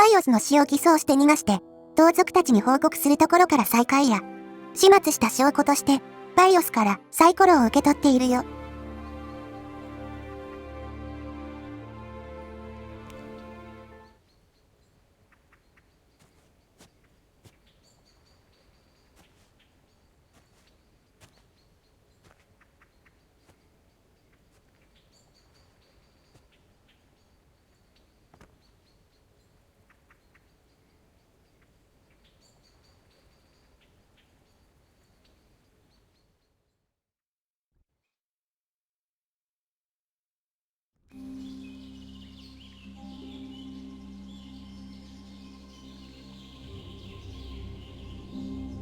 バイオスの死を偽装して逃がして、同族たちに報告するところから再開や、始末した証拠として、バイオスからサイコロを受け取っているよ。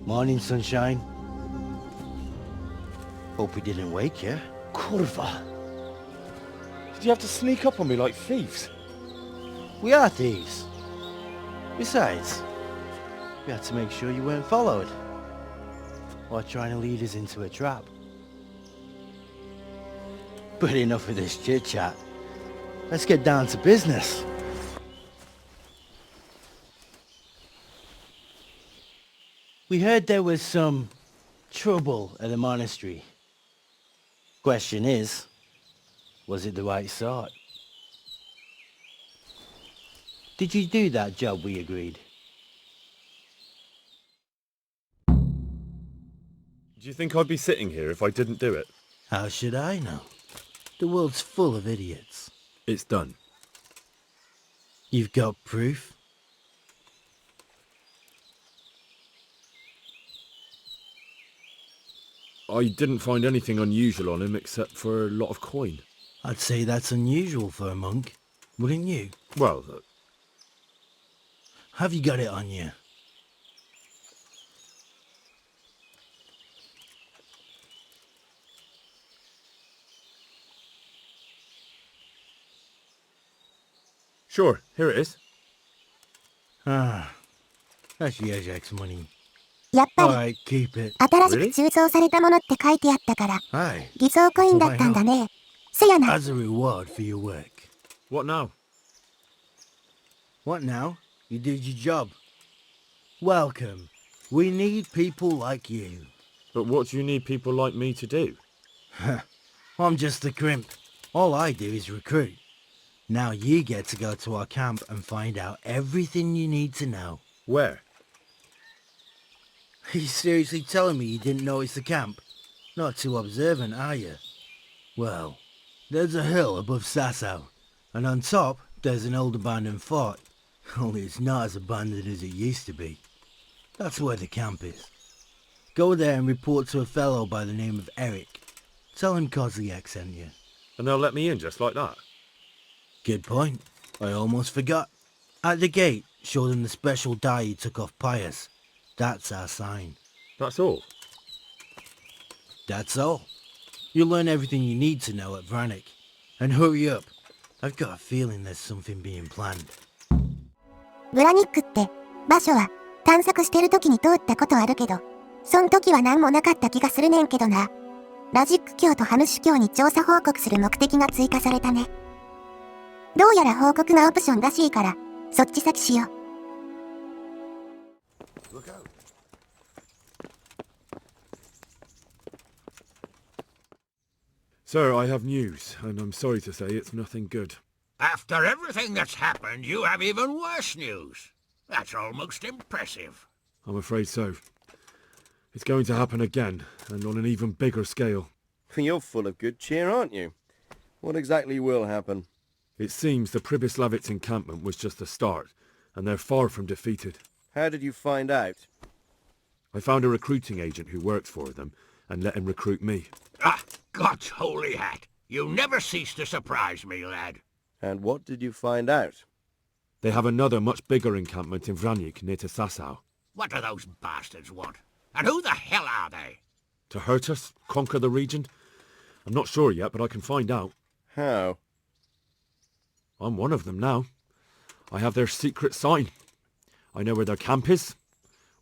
Morning, sunshine. Hope we didn't wake you. Kurva! Did you have to sneak up on me like thieves? We are thieves. Besides, we had to make sure you weren't followed, or trying to lead us into a trap. But enough of this chit-chat. Let's get down to business. We heard there was some trouble at the monastery. Question is, was it the right sort? Did you do that job we agreed? Do you think I'd be sitting here if I didn't do it? How should I know? The world's full of idiots. It's done. You've got proof? I didn't find anything unusual on him except for a lot of coin. I'd say that's unusual for a monk, wouldn't you? Well, Have you got it on you? sure, here it is. Ah, that's Yezek's money. やっぱり、 Alright, keep it. 新しく鋳造されたものって書いてあったから、 Aye, 偽装コインだったんだね。せやな。 as a reward for your work. What now? What now? You did your job. Welcome. We need people like you. But what do you need people like me to do? I'm just a crimp. All I do is recruit. Now you get to go to our camp and find out everything you need to know. Where? Are you seriously telling me you didn't notice the camp? Not too observant, are you? Well, there's a hill above Sasau, and on top there's an old abandoned fort. Only it's not as abandoned as it used to be. That's where the camp is. Go there and report to a fellow by the name of Eric. Tell him Kozliak sent you. And they'll let me in just like that? Good point. I almost forgot. At the gate, show them the special dye you took off Pius. That's our sign. That's all? That's all. You'll learn everything you need to know at Vranik. And hurry up. I've got a feeling there's something being planned. ブラニックって場所は探索してる時に通ったことあるけど、そん時は何もなかった気がするねんけどな。ラジック教とハムシュ教に調査報告する目的が追加されたね。どうやら報告がオプションらしいから、そっち先しよう。Sir, I have news, and I'm sorry to say it's nothing good. After everything that's happened, you have even worse news. That's almost impressive. I'm afraid so. It's going to happen again, and on an even bigger scale. You're full of good cheer, aren't you? What exactly will happen? It seems the Pribyslavitz encampment was just the start, and they're far from defeated. How did you find out? I found a recruiting agent who works for them, and let him recruit me. Ah, God's holy hat. You never cease to surprise me, lad. And what did you find out? They have another much bigger encampment in Vranik near to Sasau. What do those bastards want? And who the hell are they? To hurt us? Conquer the region? I'm not sure yet, but I can find out. How? I'm one of them now. I have their secret sign. I know where their camp is.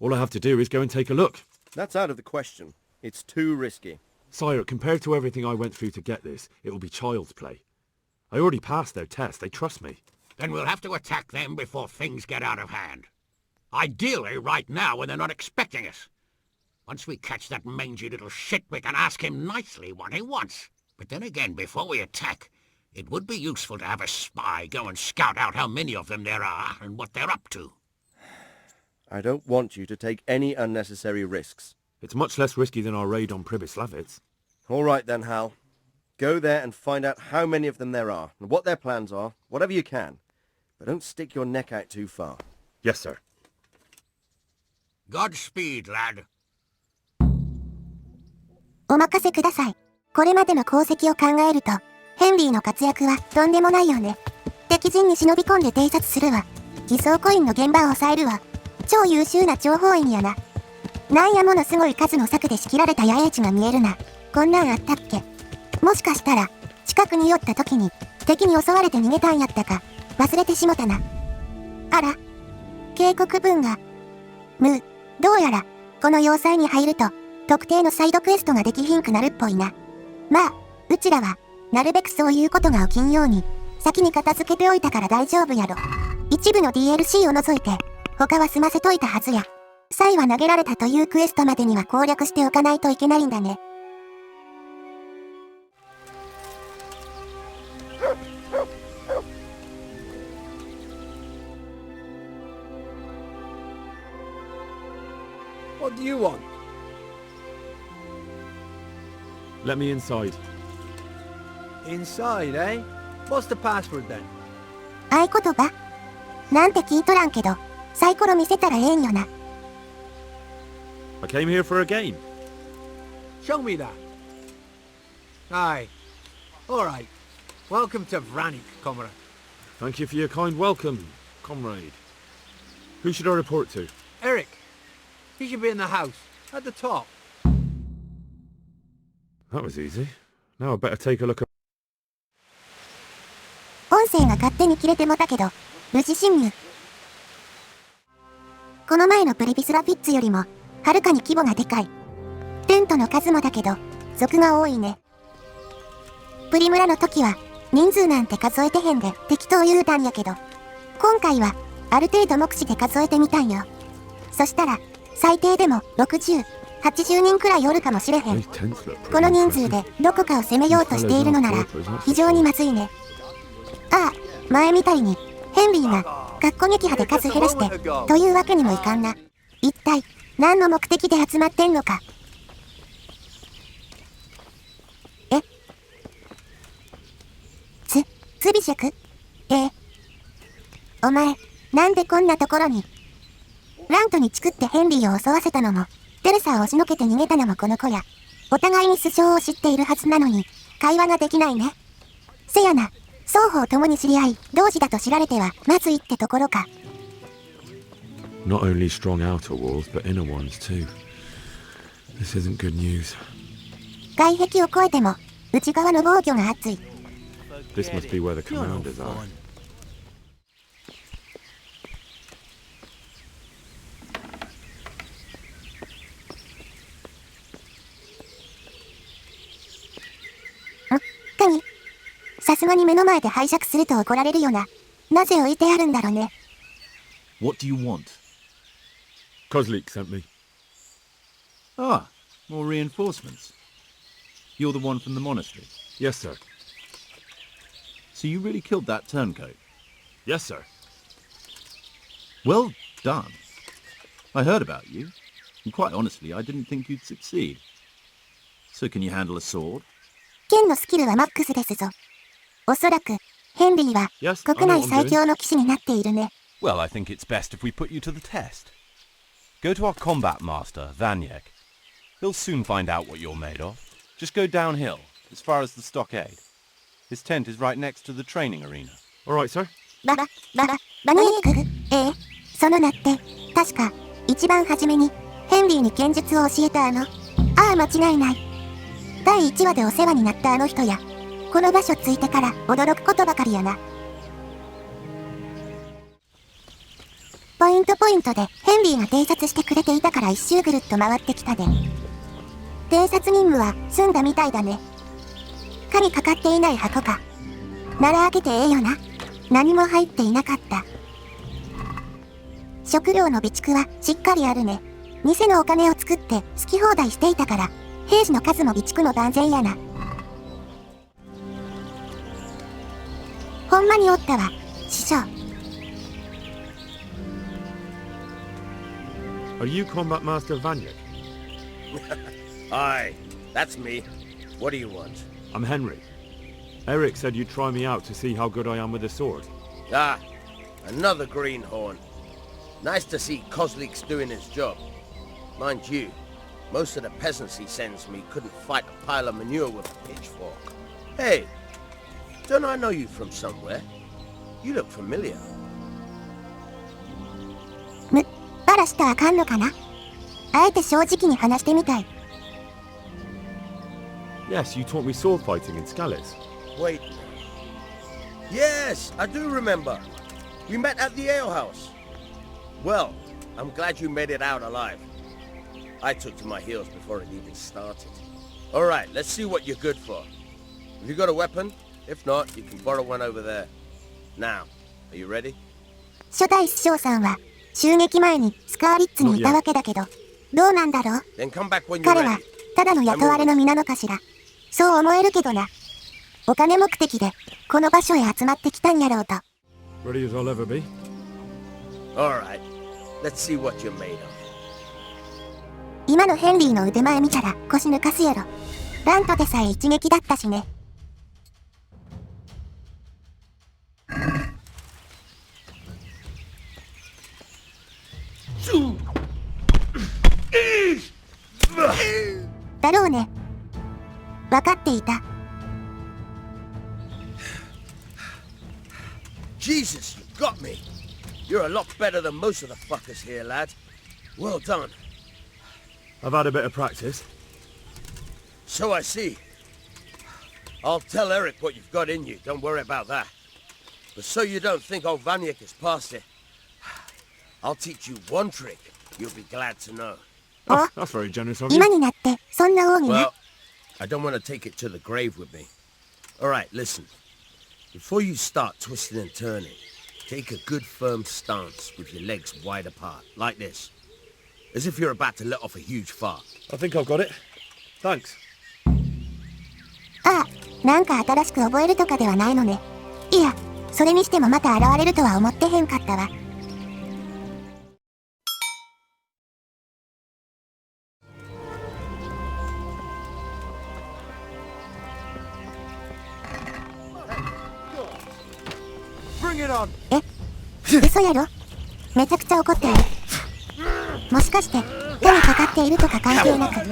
All I have to do is go and take a look. That's out of the question. It's too risky. Sire, compared to everything I went through to get this, it will be child's play. I already passed their test. They trust me. then we'll have to attack them before things get out of hand. Ideally, right now when they're not expecting us. Once we catch that mangy little shit, we can ask him nicely what he wants. But then again, before we attack, it would be useful to have a spy go and scout out how many of them there are and what they're up to. I don't want you to take any unnecessary risks. It's much less risky than our raid on Pribyslavitz. All right then, Hal. Go there and find out how many of them there are, and what their plans are, whatever you can. But don't stick your neck out too far. Yes, sir. Godspeed, lad. お任せください。これまでの功績を考えると、ヘンリーの活躍はとんでもないよね。敵陣に忍び込んで偵察するわ。偽装コインの現場を抑えるわ。超優秀な諜報員やな。なんやものすごい数の策で仕切られた野営地が見えるな。こんなんあったっけ？もしかしたら、近くに寄った時に、敵に襲われて逃げたんやったか、忘れてしもたな。あら、警告文が。どうやら、この要塞に入ると、特定のサイドクエストができひんくなるっぽいな。まあ、うちらは、なるべくそういうことが起きんように、先に片付けておいたから大丈夫やろ。一部の DLC を除いて、他は済ませといたはずや。賽は投げられたというクエストまでには攻略しておかないといけないんだね。What do you want? Let me inside. Inside, eh? What's the password then? 合言葉なんて聞いとらんけど、サイコロ見せたらええんよな。I came here for a game. Show me that. Aye. Alright. Welcome to Vranik, comrade. Thank you for your kind welcome, comrade. Who should I report to? Eric. He should be in the house, at the top. That was easy. Now I better take a look at... 音声が勝手に切れてもたけど、無事侵入。この前のプリビスラピッツよりも、はるかに規模がでかい。テントの数もだけど、族が多いね。プリムラの時は、人数なんて数えてへんで適当言うたんやけど、今回は、ある程度目視で数えてみたんよ。そしたら、最低でも60、80人くらいおるかもしれへん。この人数でどこかを攻めようとしているのなら、非常にまずいね。ああ、前みたいに、ヘンリーが、学校撃破で数減らして、というわけにもいかんな。一体、何の目的で集まってんのか。ツビシェク？お前、なんでこんなところに？ラントにチクってヘンリーを襲わせたのも、テレサを押しのけて逃げたのもこの子や。お互いに素性を知っているはずなのに、会話ができないね。せやな、双方ともに知り合い、同志だと知られては、まずいってところか。Not only strong outer walls, but inner ones too. This isn't good news. 外壁を越えても、内側の防御が厚い。This must be where the commanders are. 鍵。さすがに目の前で拝借すると怒られるよな。なぜ置いてあるんだろうね。What do you want? Kozlik sent me. Ah, more reinforcements. You're the one from the monastery. Yes, sir. So you really killed that turncoat? Yes, sir. Well done. I heard about you, and quite honestly, I didn't think you'd succeed. So can you handle a sword? 剣のスキルはマックスですぞ。おそらく、ヘンリーは、国内最強の騎士になっているね。Well, I think it's best if we put you to the test. Go to our combat master, Vanyek. He'll soon find out what you're made of. Just go downhill, as far as the stockade. His tent is right next to the training arena. All right, sir. バニーク？その名って、確か、一番初めに、ヘンリーに剣術を教えたああ、間違いない。第1話でお世話になったあの人や、この場所着いてから驚くことばかりやな。ポイントでヘンリーが偵察してくれていたから一周ぐるっと回ってきたで。偵察任務は済んだみたいだね。鍵かかっていない箱か。なら開けてええよな。何も入っていなかった。食料の備蓄はしっかりあるね。店のお金を作って好き放題していたから、兵士の数も備蓄も万全やな。ほんまにおったわ、師匠。Are you Combat Master Vanyek? Aye, that's me. What do you want? I'm Henry. Eric said you'd try me out to see how good I am with the sword. Ah, another greenhorn. Nice to see Kozlik's doing his job. Mind you, most of the peasants he sends me couldn't fight a pile of manure with a pitchfork. Hey, don't I know you from somewhere? You look familiar. バラしたらあかんのかな？あえて正直に話してみたい。Yes, you taught me sword fighting in Scalis. Wait. Yes, I do remember. We met at the alehouse. Well, I'm glad you made it out alive. I took to my heels before it even started. Alright, let's see what you're good for. Have you got a weapon? If not, you can borrow one over there. Now, are you ready? 初代師匠さんは襲撃前にスカーリッツにいたわけだけど、どうなんだろう？ Then come back when you're 彼は ready. ただの雇われの身なのかしら。そう思えるけどな。お金目的でこの場所へ集まってきたんやろうと。Ready as I'll ever be. Alright, let's see what you're made of. 今のヘンリーの腕前見たら腰抜かすやろ。ラントでさえ一撃だったしね。だろうね。分かっていた。Jesus, you got me. You're a lot better than most of the fuckers here, lad. Well done. I've had a bit of practice. So I see. I'll tell Eric what you've got in you, don't worry about that. But so you don't think old Vanyek is past it, I'll teach you one trick you'll be glad to know. Oh, that's very generous of you. 今になってそんな王にな。 Well, I don't want to take it to the grave with me. Alright, listen. Before you start twisting and turning, take a good firm stance with your legs wide apart, like this. As if you're about to let off a huge fart. I think I've got it. Thanks. ああ、なんか新しく覚えるとかではないのね。いや、それにしてもまた現れるとは思ってへんかったわ。え、嘘やろ？めちゃくちゃ怒ってる。もしかして手にかかっているとか関係なく、当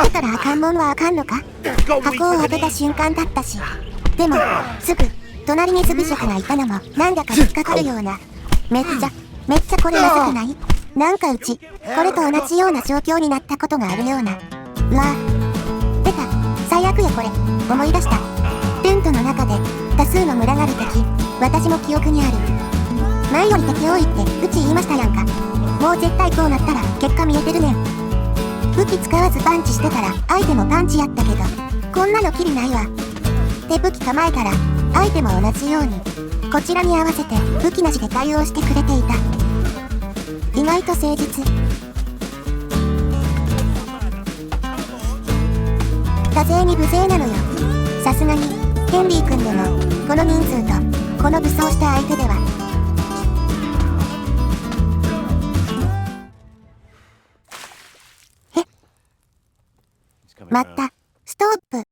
てたらあかんもんはあかんのか？箱を当てた瞬間だったし。でもすぐ隣にズビ職がいたのもなんだか引っかかるような。めっちゃこれまずくない？なんかうちこれと同じような状況になったことがあるような。うわぁ、てか最悪やこれ。思い出した。テントの中で多数の群がる敵、私も記憶にある。前より敵多いってうち言いましたやんか。もう絶対こうなったら結果見えてるねん。武器使わずパンチしてたら相手もパンチやったけど、こんなのキリないわ。で武器構えたら相手も同じようにこちらに合わせて武器なしで対応してくれていた。意外と誠実。多勢に無勢なのよ。さすがにヘンリー君でもこの人数とこの武装した相手では。待った。ストップ。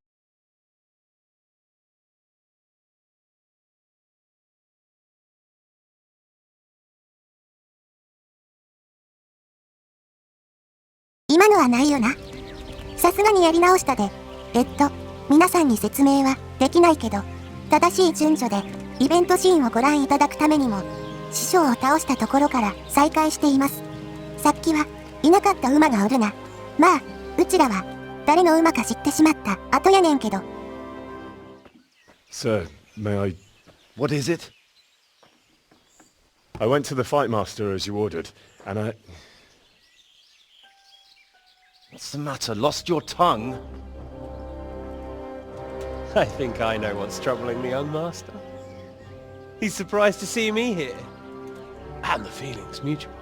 今のはないよな。さすがにやり直したで。皆さんに説明はできないけど、正しい順序でイベントシーンをご覧いただくためにも、師匠を倒したところから再開しています。さっきはいなかった馬がおるな。まあ、うちらは誰の馬か知ってしまった後やねんけど。Sir, may I... What is it? I went to the fight master as you ordered, and I... What's the matter? Lost your tongue? I think I know what's troubling the young master. He's surprised to see me here. And the feeling's mutual.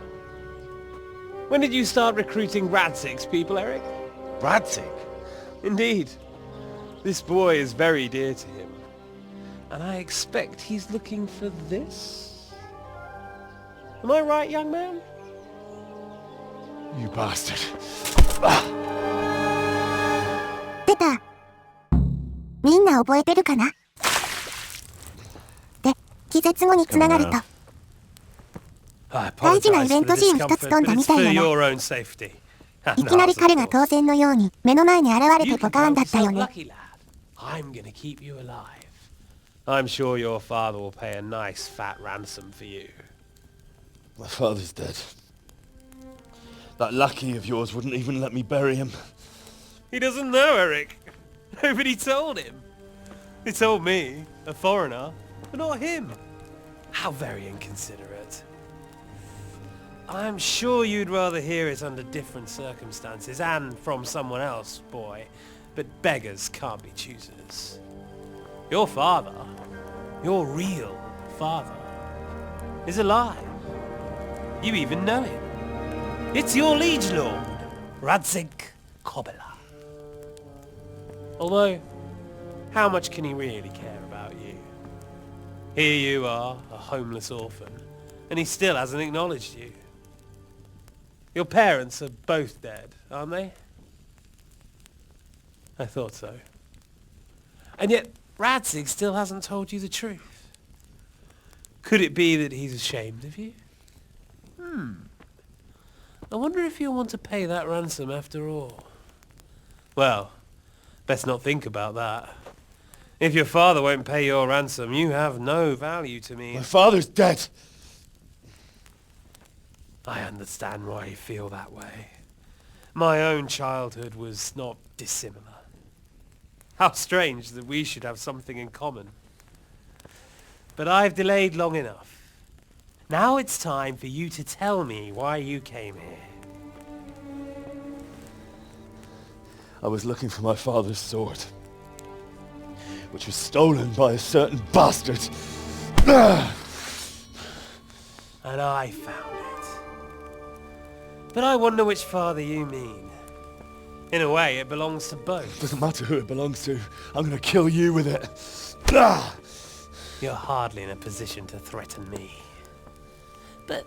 When did you start recruiting Radzig's people, Eric? Radzig? Indeed. This boy is very dear to him. And I expect he's looking for this? Am I right, young man? You bastard. 出た。みんな覚えてるかな？で、気絶後に繋がると。大事なイベントシーン一つ飛んだみたいやな。いきなり彼が当然のように目の前に現れてポカーンだったよね。I'm gonna keep you alive. I'm sure your father will pay a nice fat ransom for you. My father's dead. That lackey of yours wouldn't even let me bury him. He doesn't know, Eric. Nobody told him. They told me, a foreigner, but not him. How very inconsiderate. I'm sure you'd rather hear it under different circumstances and from someone else, boy. But beggars can't be choosers. Your father, your real father, is alive. You even know him. It's your liege lord, Radzig Kobyla. Although, how much can he really care about you? Here you are, a homeless orphan, and he still hasn't acknowledged you. Your parents are both dead, aren't they? I thought so. And yet, Radzig still hasn't told you the truth. Could it be that he's ashamed of you? I wonder if you'll want to pay that ransom after all. Well, best not think about that. If your father won't pay your ransom, you have no value to me. My father's dead. I understand why you feel that way. My own childhood was not dissimilar. How strange that we should have something in common. But I've delayed long enough. Now it's time for you to tell me why you came here. I was looking for my father's sword, which was stolen by a certain bastard. And I found it. But I wonder which father you mean. In a way, it belongs to both. Doesn't matter who it belongs to. I'm gonna kill you with it. You're hardly in a position to threaten me. But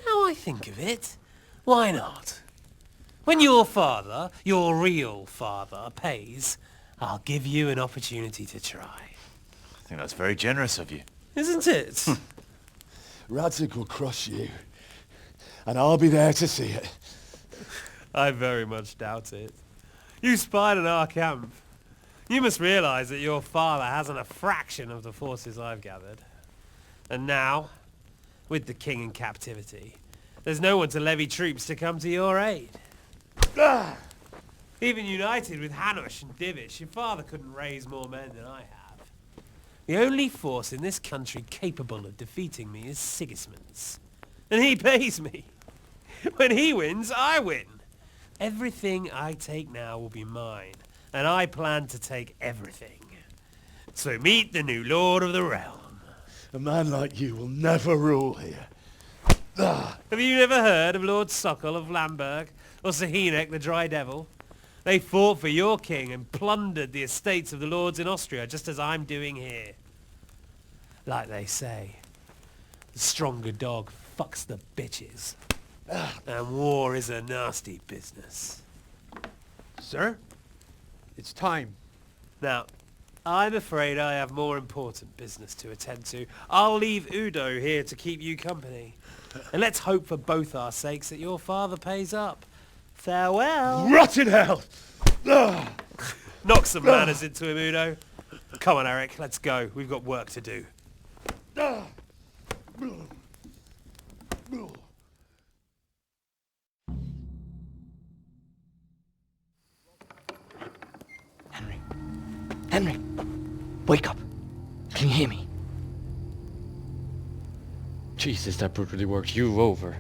now I think of it, why not? When your father, your real father, pays, I'll give you an opportunity to try. I think that's very generous of you. Isn't it? Radzig will crush you, and I'll be there to see it. I very much doubt it. You spied on our camp. You must realize that your father hasn't a fraction of the forces I've gathered. And now, with the king in captivity, there's no one to levy troops to come to your aid. Even united with Hanush and Divish, your father couldn't raise more men than I have. The only force in this country capable of defeating me is Sigismund's. And he pays me. When he wins, I win. Everything I take now will be mine, and I plan to take everything. So meet the new lord of the realm. A man like you will never rule here. Have you never heard of Lord Sokol of Lamberg, or Sahinek the Dry Devil? They fought for your king and plundered the estates of the lords in Austria, just as I'm doing here. Like they say, the stronger dog fucks the bitches. And war is a nasty business. Sir, it's time. Now, I'm afraid I have more important business to attend to. I'll leave Udo here to keep you company. And let's hope for both our sakes that your father pays up. Farewell. Rot in hell! Knock some manners into him, Udo. Come on, Eric, let's go. We've got work to do. Henry, wake up. Can you hear me? Jesus, that brutally worked you over.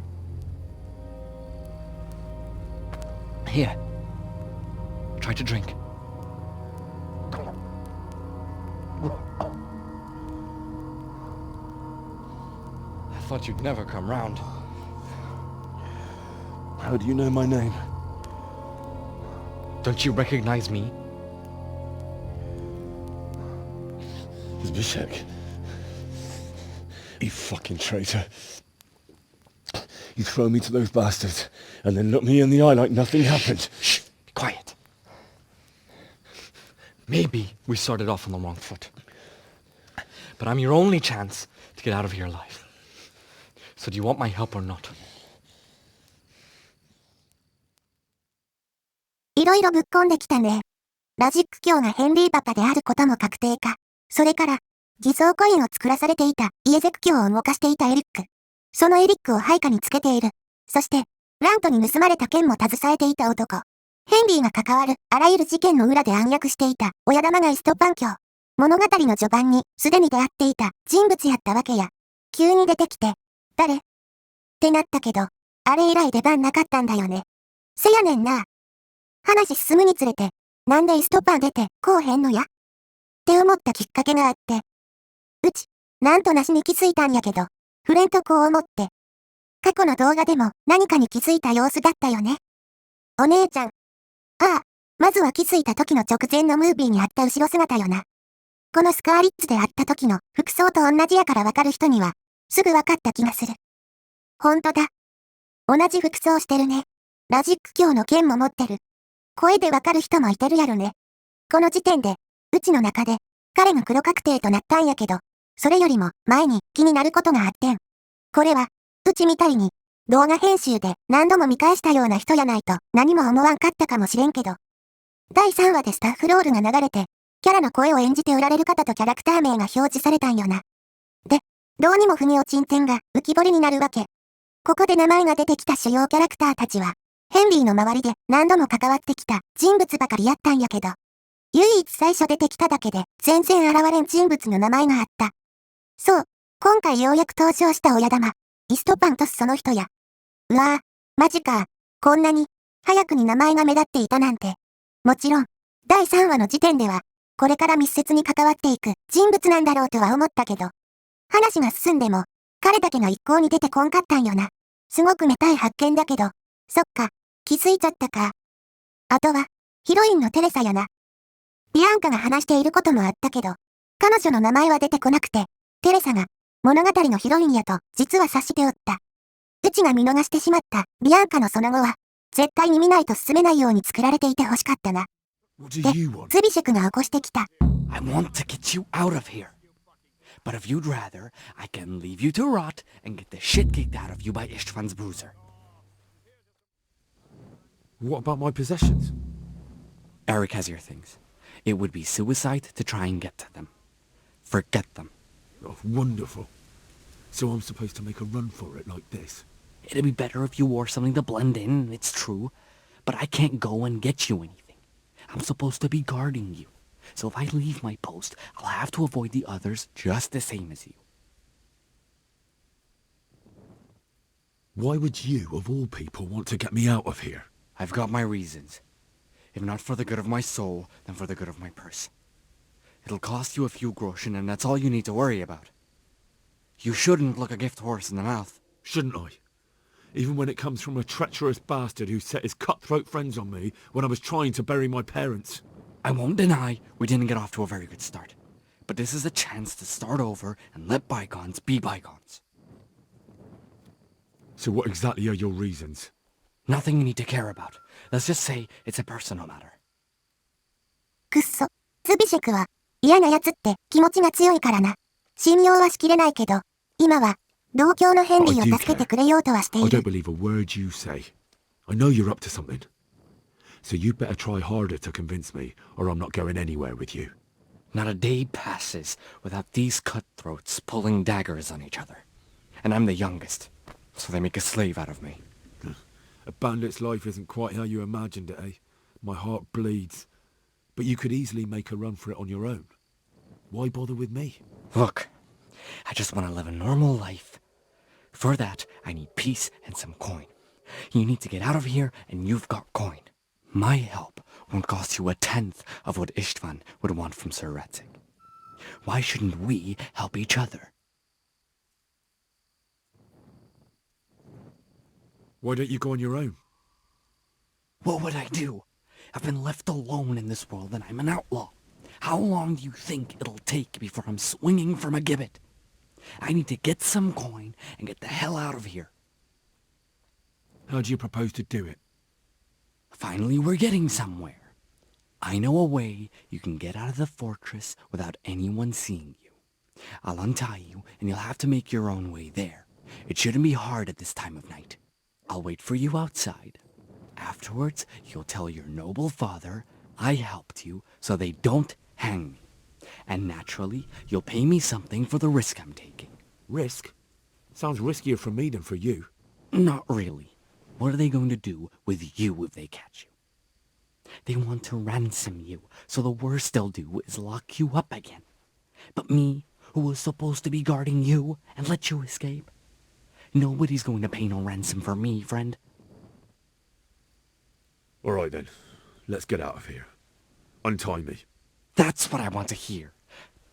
Here. Try to drink. thought you'd never come round. How do you know my name? Don't you recognize me? Zbyszek. You fucking traitor. You throw me to those bastards, and then look me in the eye like nothing happened. Shh! Be quiet. Maybe we started off on the wrong foot. But I'm your only chance to get out of here alive. So do you want my help or not? いろいろぶっこんできたね。ラジック卿がヘンリーパパであることも確定か。それから、偽装コインを作らされていたイエゼク卿を動かしていたエリック。そのエリックを配下につけている。そして、ラントに盗まれた剣も携えていた男。ヘンリーが関わるあらゆる事件の裏で暗躍していた親玉がイストパン卿。物語の序盤にすでに出会っていた人物やったわけや。急に出てきて、誰ってなったけど、あれ以来出番なかったんだよね。せやねんな。話進むにつれて、なんでイストパン出てこうへんのやって思ったきっかけがあって。うち、なんとなしに気づいたんやけど、フレンとこう思って。過去の動画でも何かに気づいた様子だったよね。お姉ちゃん。ああ、まずは気づいた時の直前のムービーにあった後ろ姿よな。このスカーリッツであった時の服装と同じやからわかる人には、すぐわかった気がする。ほんとだ。同じ服装してるね。ラジック卿の剣も持ってる。声でわかる人もいてるやろね。この時点で、うちの中で、彼が黒確定となったんやけど、それよりも前に気になることがあってん。これは、うちみたいに、動画編集で何度も見返したような人やないと何も思わんかったかもしれんけど。第3話でスタッフロールが流れて、キャラの声を演じておられる方とキャラクター名が表示されたんよな。で、どうにも腑に落ちん点が浮き彫りになるわけ。ここで名前が出てきた主要キャラクターたちは、ヘンリーの周りで何度も関わってきた人物ばかりやったんやけど、唯一最初出てきただけで全然現れん人物の名前があった。そう、今回ようやく登場した親玉、イストパントスその人や。うわぁ、マジか。こんなに、早くに名前が目立っていたなんて。もちろん、第3話の時点では、これから密接に関わっていく人物なんだろうとは思ったけど、話が進んでも、彼だけが一向に出てこんかったんよな。すごくめたい発見だけど、そっか、気づいちゃったか。あとは、ヒロインのテレサやな。ビアンカが話していることもあったけど、彼女の名前は出てこなくて、テレサが物語のヒロインやと実は察しておった。うちが見逃してしまったビアンカのその後は、絶対に見ないと進めないように作られていてほしかったな。で、ズビシェクが起こしてきた。I want to get you out of here. But if you'd rather, I can leave you to rot and get the shit kicked out of you by Ishtvan's bruiser. What about my possessions? Eric has your things. It would be suicide to try and get to them. Forget them. Oh, wonderful. So I'm supposed to make a run for it like this? It'd be better if you wore something to blend in, it's true. But I can't go and get you anything. I'm supposed to be guarding you. So if I leave my post, I'll have to avoid the others just the same as you. Why would you, of all people, want to get me out of here? I've got my reasons. If not for the good of my soul, then for the good of my purse. It'll cost you a few groschen, and that's all you need to worry about. You shouldn't look a gift horse in the mouth. Shouldn't I? Even when it comes from a treacherous bastard who set his cutthroat friends on me when I was trying to bury my parents. I won't deny we didn't get off to a very good start. But this is a chance to start over and let bygones be bygones. So what exactly are your reasons? Nothing you need to care about. Let's just say it's a personal matter. くっそ。ズビシェクは嫌な奴って気持ちが強いからな。信用はしきれないけど、今は同郷のヘンリーを助けてくれようとはしてい I る。 don't believe a word you say. I know you're up to something. So you better try harder to convince me, or I'm not going anywhere with you. Not a day passes without these cutthroats pulling daggers on each other. And I'm the youngest, so they make a slave out of me. A bandit's life isn't quite how you imagined it, eh? My heart bleeds. But you could easily make a run for it on your own. Why bother with me? Look, I just want to live a normal life. For that, I need peace and some coin. You need to get out of here, and you've got coin. My help won't cost you a tenth of what Ishtvan would want from Sir Ratzig. Why shouldn't we help each other? Why don't you go on your own? What would I do? I've been left alone in this world and I'm an outlaw. How long do you think it'll take before I'm swinging from a gibbet? I need to get some coin and get the hell out of here. How do you propose to do it? Finally, we're getting somewhere. I know a way you can get out of the fortress without anyone seeing you. I'll untie you and you'll have to make your own way there. It shouldn't be hard at this time of night. I'll wait for you outside. Afterwards, you'll tell your noble father I helped you so they don't hang me. And naturally, you'll pay me something for the risk I'm taking. Risk? Sounds riskier for me than for you. Not really. What are they going to do with you if they catch you? They want to ransom you, so the worst they'll do is lock you up again. But me, who was supposed to be guarding you and let you escape? Nobody's going to pay no ransom for me, friend. All right then, let's get out of here. Untie me. That's what I want to hear.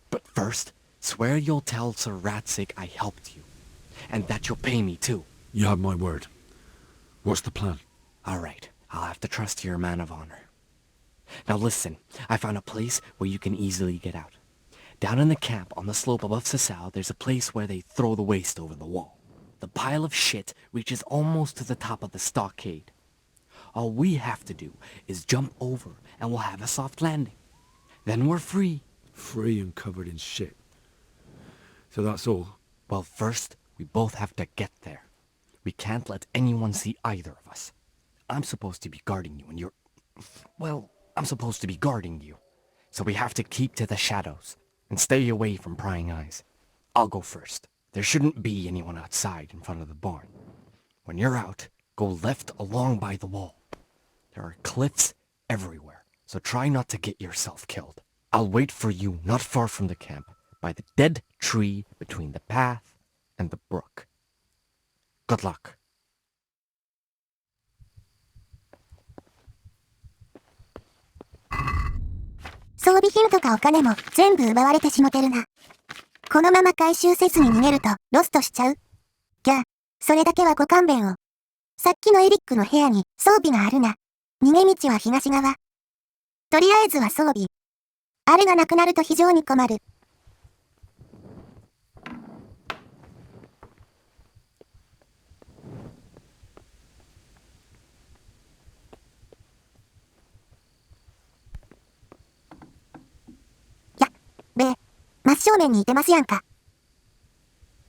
But first, swear you'll tell Sir Ratsig I helped you. And that you'll pay me too. You have my word. What's the plan? All right, I'll have to trust you're a man of honor. Now listen, I found a place where you can easily get out. Down in the camp on the slope above Sasau, there's a place where they throw the waste over the wall. The pile of shit reaches almost to the top of the stockade. All we have to do is jump over and we'll have a soft landing. Then we're free. Free and covered in shit. So that's all? Well, first, we both have to get there. We can't let anyone see either of us. I'm supposed to be guarding you and you're... Well, I'm supposed to be guarding you. So we have to keep to the shadows and stay away from prying eyes. I'll go first. There shouldn't be anyone outside in front of the barn. When you're out, go left along by the wall. There are cliffs everywhere, so try not to get yourself killed. I'll wait for you not far from the camp, by the dead tree between the path and the brook. Good luck. 装備品とかお金も全部奪われてしもてるな。このまま回収せずに逃げるとロストしちゃう。ギャ、それだけはご勘弁を。さっきのエリックの部屋に装備があるな。逃げ道は東側。とりあえずは装備。あれがなくなると非常に困る。真正面にいてますやんか。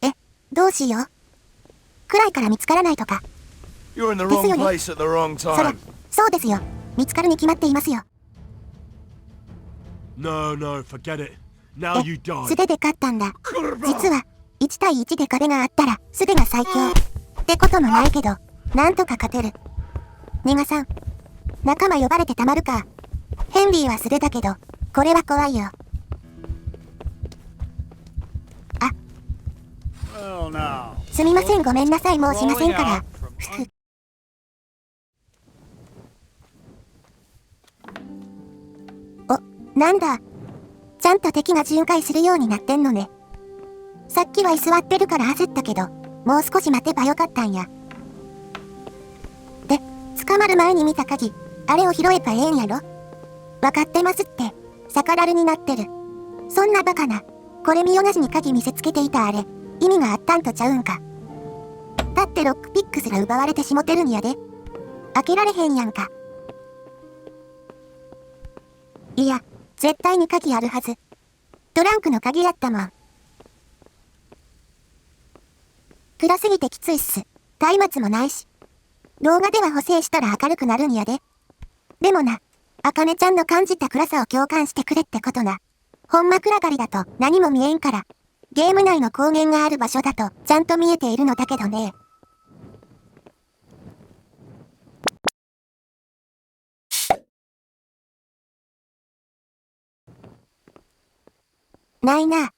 え、どうしよう。暗いから見つからないとか。You're in the wrong place at the wrong そら、 time. そうですよ。見つかるに決まっていますよ。No, forget it. Now you die. 素手で勝ったんだ。実は、1対1で壁があったら、素手が最強。ってこともないけど、なんとか勝てる。ニガさん、仲間呼ばれてたまるか。ヘンリーは素手だけど、これは怖いよ。すみません、ごめんなさい、もうしませんから。お、なんだ。ちゃんと敵が巡回するようになってんのね。さっきは居座ってるから焦ったけど、もう少し待てばよかったんや。で、捕まる前に見た鍵、あれを拾えばええんやろ。わかってますって、逆らるになってる。そんなバカな、これ見よがしに鍵見せつけていたあれ。意味があったんとちゃうんか。だってロックピックすら奪われてしもてるんやで。開けられへんやんか。いや、絶対に鍵あるはず。トランクの鍵やったもん。暗すぎてきついっす。松明もないし。動画では補正したら明るくなるんやで。でもな、あかねちゃんの感じた暗さを共感してくれってことな。ほんま暗がりだと何も見えんから。ゲーム内の光源がある場所だとちゃんと見えているのだけどね。ないな。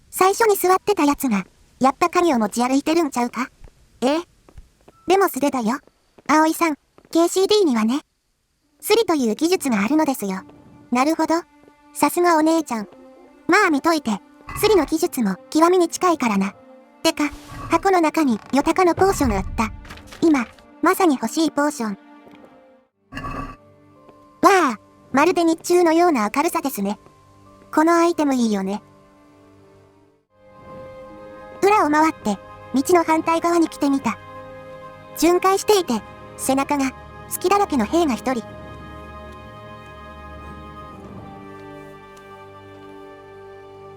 最初に座ってたやつが、やっぱ鍵を持ち歩いてるんちゃうか？でも素手だよ。葵さん、KCD にはね、スリという技術があるのですよ。なるほど。さすがお姉ちゃん。まあ見といて、スリの技術も極みに近いからな。ってか、箱の中にヨタカのポーションがあった。今、まさに欲しいポーション。わあ、まるで日中のような明るさですね。このアイテムいいよね。裏を回って、道の反対側に来てみた。巡回していて、背中が、隙だらけの兵が一人。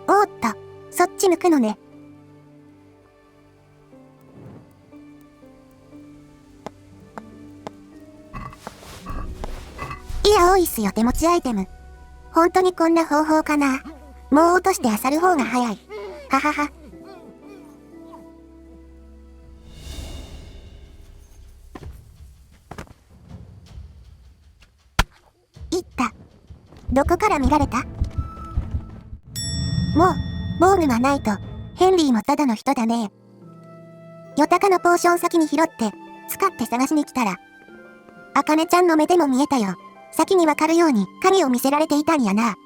おーっと、そっち向くのね。いや、多いっすよ、手持ちアイテム。本当にこんな方法かな。もう落として漁る方が早い。ははは。いった。どこから見られた？もう、防具がないと、ヘンリーもただの人だね。ヨタカのポーション先に拾って、使って探しに来たら、アカネちゃんの目でも見えたよ。先にわかるように鍵を見せられていたんやな。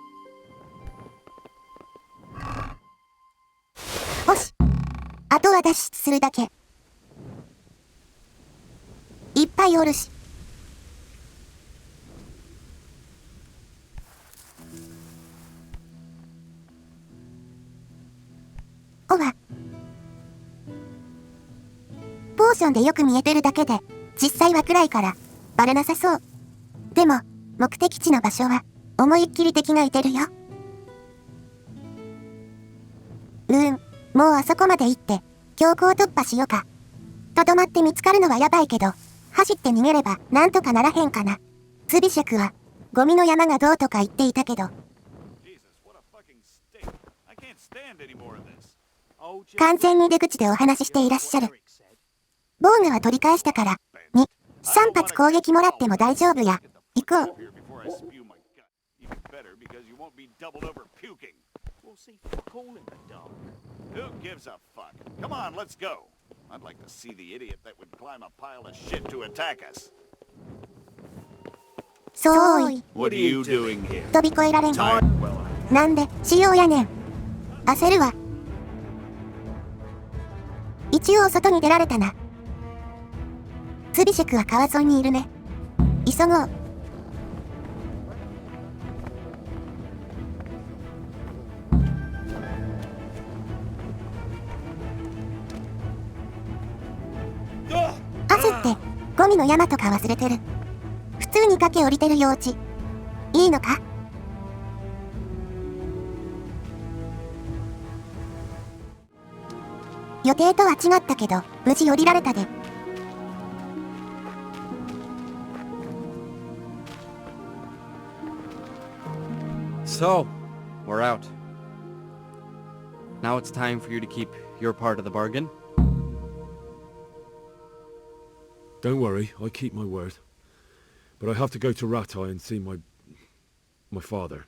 よし。あとは脱出するだけ。いっぱいおるし。おわ。ポーションでよく見えてるだけで、実際は暗いから、バレなさそう。でも、目的地の場所は、思いっきり敵がいてるよ。もうあそこまで行って、強行突破しようか。とどまって見つかるのはやばいけど、走って逃げればなんとかならへんかな。ズビシェクは、ゴミの山がどうとか言っていたけど。完全に出口でお話ししていらっしゃる。防具は取り返したから、3発攻撃もらっても大丈夫や。行こう。そうい。飛び越えられん。なんで、仕様やねん。焦るわ。一応外に出られたな。ズビシェクは川沿いにいるね。急ごう。焦って、ゴミの山とか忘れてる。普通に崖降りてる幼稚。いいのか？予定とは違ったけど、無事降りられたで。So, we're out. Now it's time for you to keep your part of the bargain. Don't worry, I keep my word. But I have to go to Ratai and see my father.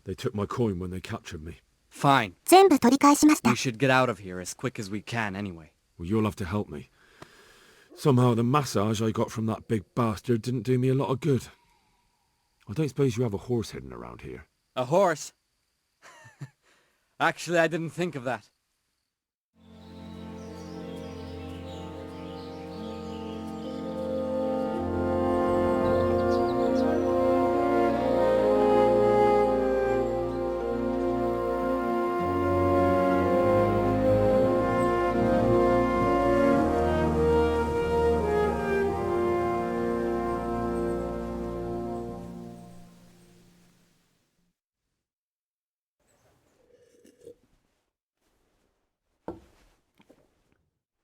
They took my coin when they captured me. Fine. 全部取り返しました。 We should get out of here as quick as we can anyway. Well, you'll have to help me. Somehow the massage I got from that big bastard didn't do me a lot of good. I don't suppose you have a horse hidden around here. A horse? Actually, I didn't think of that.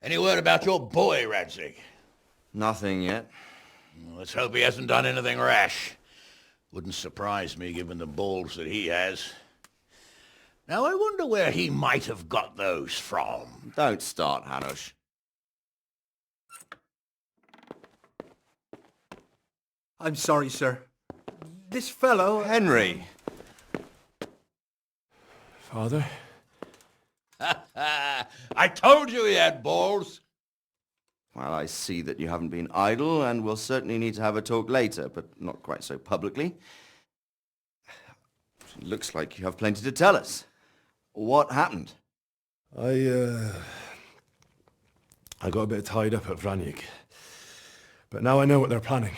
Any word about your boy, Radzig? Nothing yet. Let's hope he hasn't done anything rash. Wouldn't surprise me given the balls that he has. Now I wonder where he might have got those from. Don't start, Hanush. I'm sorry, sir. This fellow... Henry! Father? I told you he had balls. Well, I see that you haven't been idle, and we'll certainly need to have a talk later, but not quite so publicly. It looks like you have plenty to tell us. What happened? I I got a bit tied up at Vranyik. But now I know what they're planning.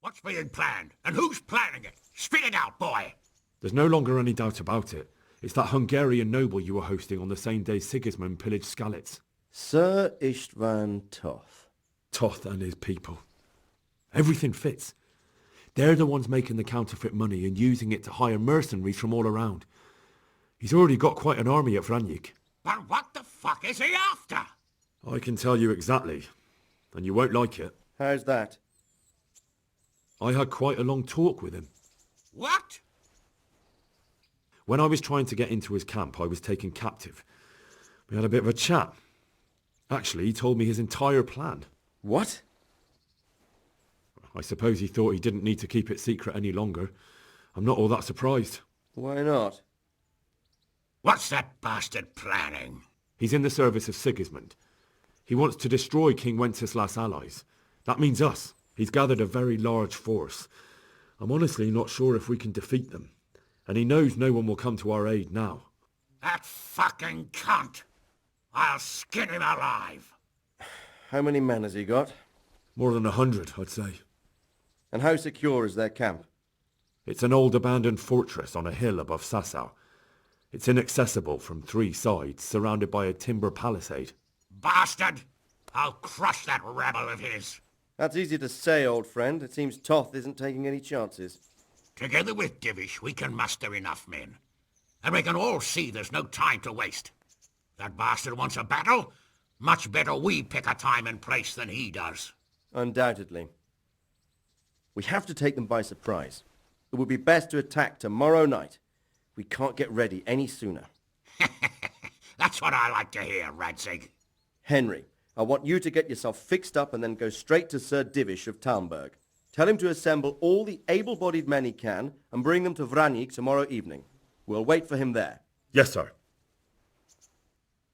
What's being planned? And who's planning it? Spit it out, boy! There's no longer any doubt about it. It's that Hungarian noble you were hosting on the same day Sigismund pillaged Skalitz. Sir Istvan Toth. Toth and his people. Everything fits. They're the ones making the counterfeit money and using it to hire mercenaries from all around. He's already got quite an army at Vranyik. But what the fuck is he after? I can tell you exactly, and you won't like it. How's that? I had quite a long talk with him. What? When I was trying to get into his camp, I was taken captive. We had a bit of a chat. Actually, he told me his entire plan. What? I suppose he thought he didn't need to keep it secret any longer. I'm not all that surprised. Why not? What's that bastard planning? He's in the service of Sigismund. He wants to destroy King Wenceslas' allies. That means us. He's gathered a very large force. I'm honestly not sure if we can defeat them. And he knows no one will come to our aid now. That fucking cunt! I'll skin him alive! How many men has he got? More than 100, I'd say. And how secure is their camp? It's an old abandoned fortress on a hill above Sasau. It's inaccessible from 3 sides, surrounded by a timber palisade. Bastard! I'll crush that rebel of his! That's easy to say, old friend. It seems Toth isn't taking any chances. Together with Divish, we can muster enough men. And we can all see there's no time to waste. That bastard wants a battle? Much better we pick a time and place than he does. Undoubtedly. We have to take them by surprise. It would be best to attack tomorrow night. We can't get ready any sooner. That's what I like to hear, Radzig. Henry, I want you to get yourself fixed up and then go straight to Sir Divish of Talmberg. Tell him to assemble all the able-bodied men he can and bring them to Vranyik tomorrow evening. We'll wait for him there. Yes, sir.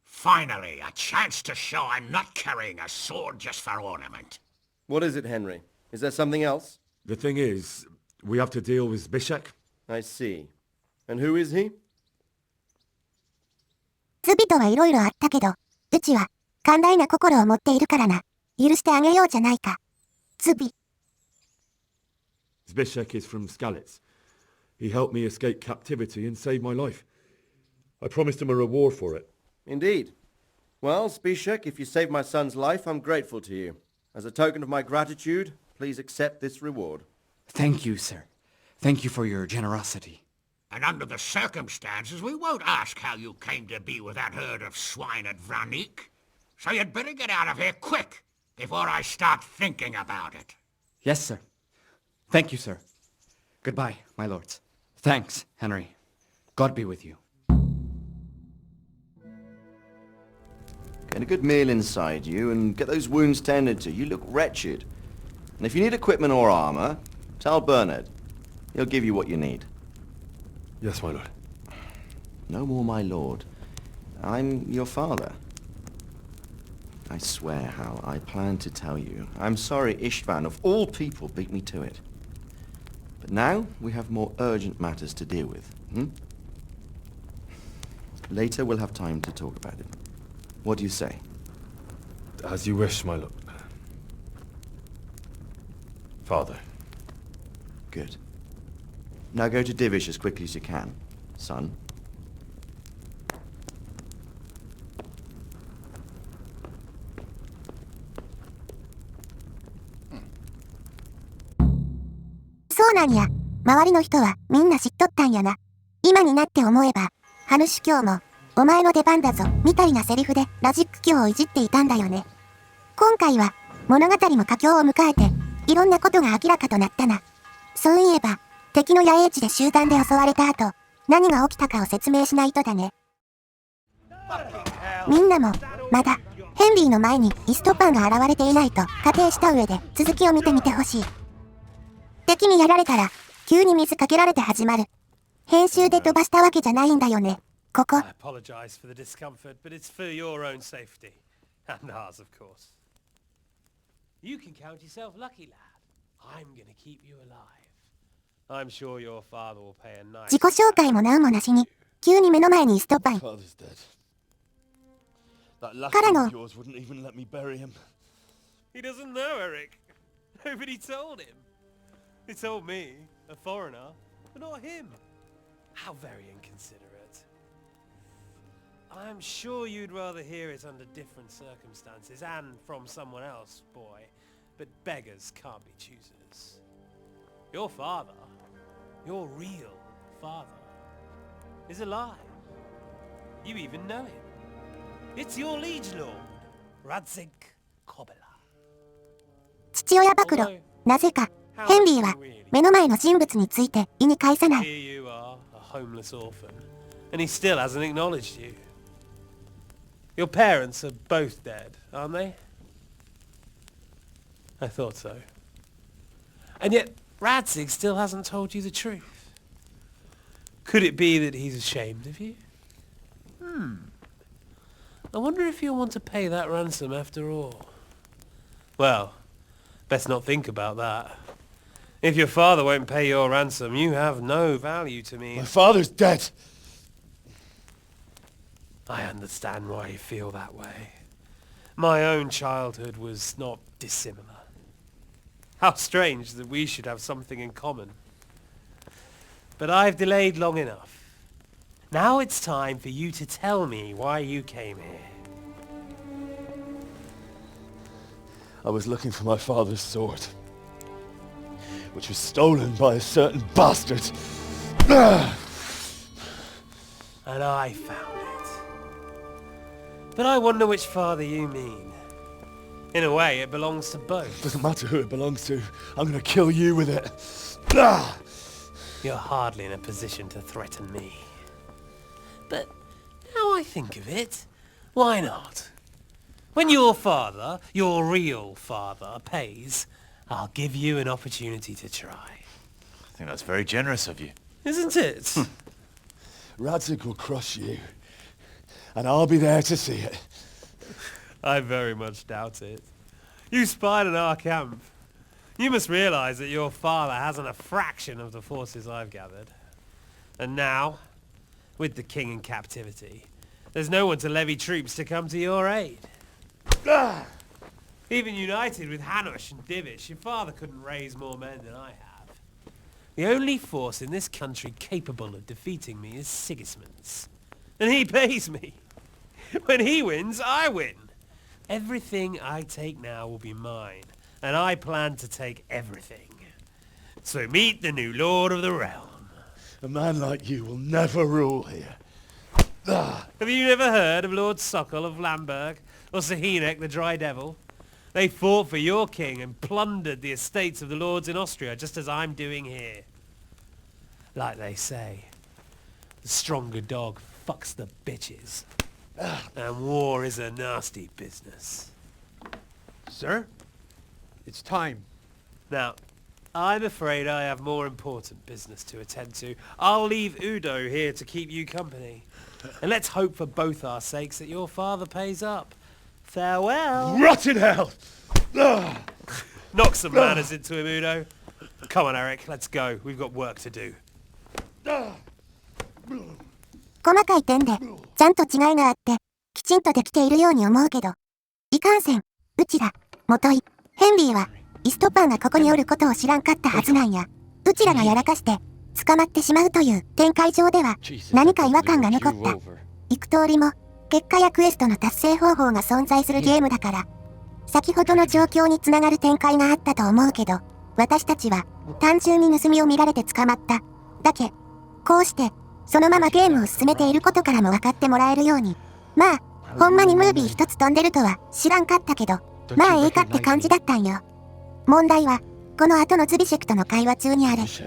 Finally, a chance to show I'm not carrying a sword just for ornament. What is it, Henry? Is there something else? The thing is, we have to deal with Zbyszek. I see. And who is he? ズビとはいろいろあったけど、うちは寛大な心を持っているからな。許してあげようじゃないか。ズビ。Zbyszek is from Skalitz. He helped me escape captivity and save my life. I promised him a reward for it. Indeed. Well, Zbyszek, if you saved my son's life, I'm grateful to you. As a token of my gratitude, please accept this reward. Thank you, sir. Thank you for your generosity. And under the circumstances, we won't ask how you came to be with that herd of swine at Vranyik. So you'd better get out of here quick, before I start thinking about it. Yes, sir. Thank you, sir. Goodbye, my lords. Thanks, Henry. God be with you. Get a good meal inside you and get those wounds tended to. You look wretched. And if you need equipment or armor, tell Bernard. He'll give you what you need. Yes, my lord. No more, my lord. I'm your father. I swear, Hal, I planned to tell you. I'm sorry Istvan, of all people, beat me to it. But now we have more urgent matters to deal with. Later we'll have time to talk about it. What do you say? As you wish, my lord. Father. Good. Now go to Divish as quickly as you can, son.そうなんや。周りの人はみんな知っとったんやな。今になって思えば、ハヌシ教も、お前の出番だぞ、みたいなセリフでラジック教をいじっていたんだよね。今回は、物語も佳境を迎えて、いろんなことが明らかとなったな。そういえば、敵の野営地で集団で襲われた後、何が起きたかを説明しないとだね。みんなも、まだ、ヘンリーの前にイストパンが現れていないと仮定した上で続きを見てみてほしい。敵にやられたら、急に水かけられて始まる。編集で飛ばしたわけじゃないんだよね。ここ。I apologize for the discomfort, but it's for your own safety. And ours, of course. You can count yourself lucky, lad. I'm gonna keep you alive. I'm sure your father will pay a nice... 自己紹介も何もなしに、急に目の前にストパン。 Father's dead. That lass からの of yours wouldn't even let me bury him. He doesn't know, Eric. Nobody told him. He told me, a foreigner, but not him. How very inconsiderate. I'm sure you'd rather hear it under different circumstances and from someone else, boy. But beggars can't be choosers. Your father, your real father, is alive. You even know him. It's your liege lord, Radzig Kobyla. 父親暴露。なぜか、ヘンリーは目の前の人物について意に介さない。 Here you are, a homeless orphan, and he still hasn't acknowledged you. Your parents are both dead, aren't they? I thought so. And yet, Radzig still hasn't told you the truth. Could it be that he's ashamed of you? I wonder if you'll want to pay that ransom after all. Well, best not think about that. If your father won't pay your ransom, you have no value to me. My father's dead. I understand why you feel that way. My own childhood was not dissimilar. How strange that we should have something in common. But I've delayed long enough. Now it's time for you to tell me why you came here. I was looking for my father's sword, which was stolen by a certain bastard. And I found it. But I wonder which father you mean. In a way, it belongs to both. Doesn't matter who it belongs to. I'm gonna kill you with it. You're hardly in a position to threaten me. But now I think of it, why not? When your father, your real father, pays, I'll give you an opportunity to try. I think that's very generous of you. Isn't it? Radzig will crush you, and I'll be there to see it. I very much doubt it. You spied on our camp. You must realize that your father hasn't a fraction of the forces I've gathered. And now, with the king in captivity, there's no one to levy troops to come to your aid. Even united with Hanush and Divish, your father couldn't raise more men than I have. The only force in this country capable of defeating me is Sigismund's. And he pays me. When he wins, I win. Everything I take now will be mine, and I plan to take everything. So meet the new lord of the realm. A man like you will never rule here. Have you never heard of Lord Sokol of Lamberg, or Sahinek the Dry Devil? They fought for your king and plundered the estates of the lords in Austria, just as I'm doing here. Like they say, the stronger dog fucks the bitches. And war is a nasty business. Sir, it's time. Now, I'm afraid I have more important business to attend to. I'll leave Udo here to keep you company. And let's hope for both our sakes that your father pays up. Farewell. Rot in hell! Knock some manners into him, Udo. Come on, Eric, let's go. We've got work to do. 細かい点で、ちゃんと違いがあって、きちんとできているように思うけど。いかんせん、うちら、もとい、ヘンリーは、イストパンがここにおることを知らんかったはずなんや。うちらがやらかして、捕まってしまうという展開上では、何か違和感が残った。幾通りも、結果やクエストの達成方法が存在するゲームだから、先ほどの状況につながる展開があったと思うけど、私たちは、単純に盗みを見られて捕まった。だけ、こうして、そのままゲームを進めていることからも分かってもらえるように。まあ、ほんまにムービー一つ飛んでるとは知らんかったけど、まあええかって感じだったんよ。問題は、この後のズビシェクとの会話中にある。さ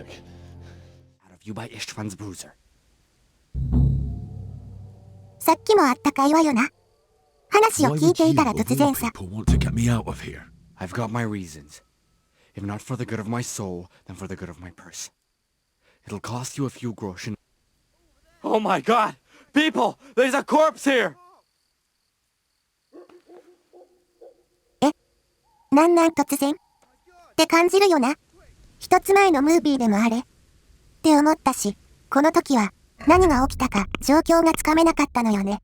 っきもあった会話よな。話を聞いていたら突然さ。I've got my reasons. If not for the good of my soul, then for the good of my purse. It'll cost you a few groschen. Oh my god! People! There's a corpse here! なん突然って感じるよな。一つ前のムービーでもあれって思ったし、この時は何が起きたか状況がつかめなかったのよね。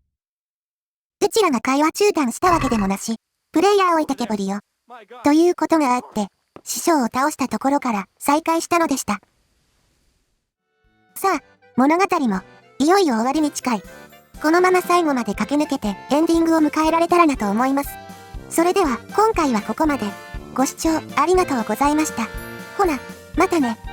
うちらが会話中断したわけでもなし、プレイヤー置いてけぼりよ。ということがあって、師匠を倒したところから再開したのでした。さあ、物語も、いよいよ終わりに近い。このまま最後まで駆け抜けてエンディングを迎えられたらなと思います。それでは今回はここまで。ご視聴ありがとうございました。ほな、またね。